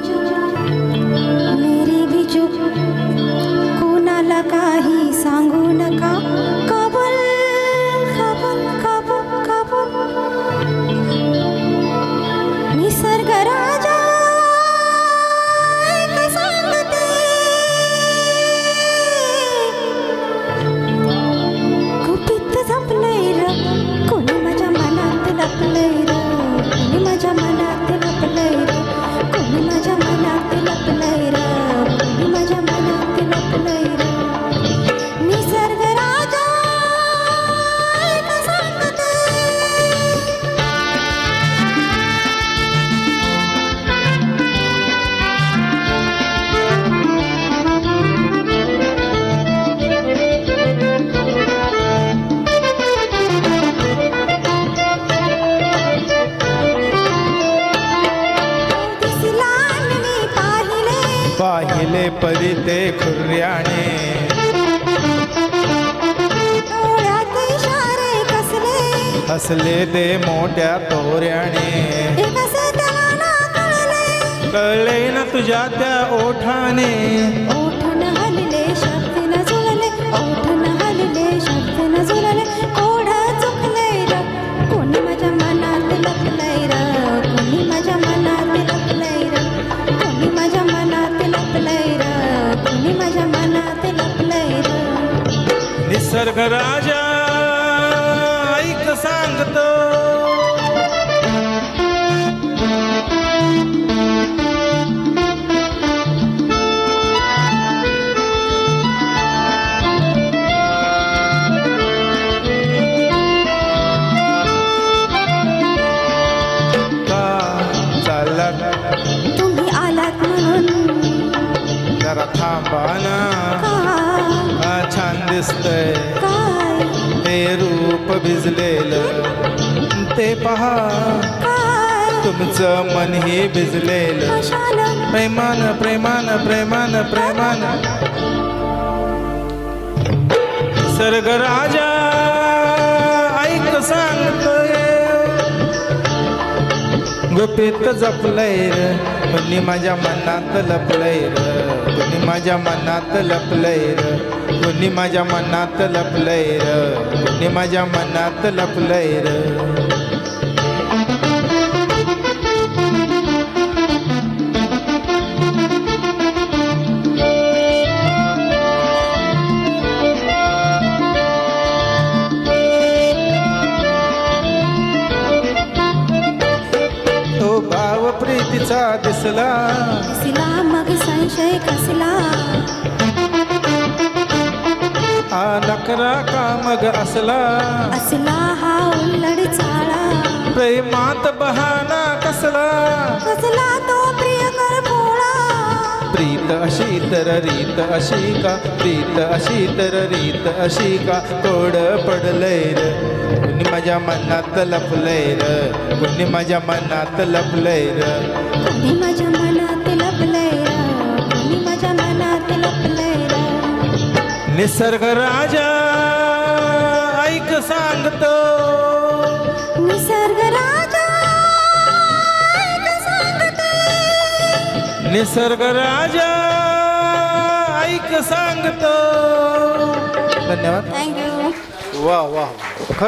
चुप मेरी भी चुप कोणाला काही सांगू नका कबूल कबूल कबूल कबूल निसर्ग राजा ऐक सांगते गुपित जपलंय र कोणी माझ्या मनात लपलंय र कोणी माझ्या मनात लपलंय र कोणी माझ्या मनात लपलंय र कोणी माझ्या मनात लपलंय र निसर्ग राजा ऐक सांगते पाहिले परी ते खुर्याने डोळ्यात इशारे कसले हसले ते मोठ्या तोऱ्याने हे कसे त्याला ना कळले ना तुझ्या त्या ओठाने ओठ न हलले शब्द न जुळले ओठ न हलले शब्द न जुळले कोड चुकलंय र कोणी माझ्या मनात लपलंय र कोणी माझ्या मनात लपलंय र कोणी माझ्या मनात लपलंय र कोणी माझ्या मनात लपलंय र निसर्ग राजा ऐक सांगतो का चाललात तुम्ही आलात म्हणून जरा थांबा ना छान दिसतंय काय ते रूप भिजलेलं ते पहा काय तुमचं मन ही भिजलेलं कशाला प्रेमान प्रेमान प्रेमान प्रेमान निसर्ग राजा ऐक सांगतोय गुपित जपलंय र कोणी माझ्या मनात लपलंय र कोणी माझ्या मनात लपलंय र कोणी माझ्या मनात लपलंय र कोणी माझ्या मनात लपलंय र तो भाव प्रीतीचा दिसला दिसला मग संशय कसला हा नकरा का मग असला असला हा उल्लड चाळा प्रेमात बहाना कसला कसला तो प्रियकर भोळा प्रीत अशी तर रीत अशी का प्रीत अशी तर रीत अशी का तोड पडलंय र कोणी माझ्या मनात लपलंय र कोणी माझ्या मनात लपलंय र कोणी माझ्या मनात लपलंय र कोणी माझ्या मनात लपलंय र निसर्ग राजा ऐक सांगतो निसर्ग राजा ऐक सांगते निसर्ग राजा ऐक सांगतो धन्यवाद थँक्यू वाह वाह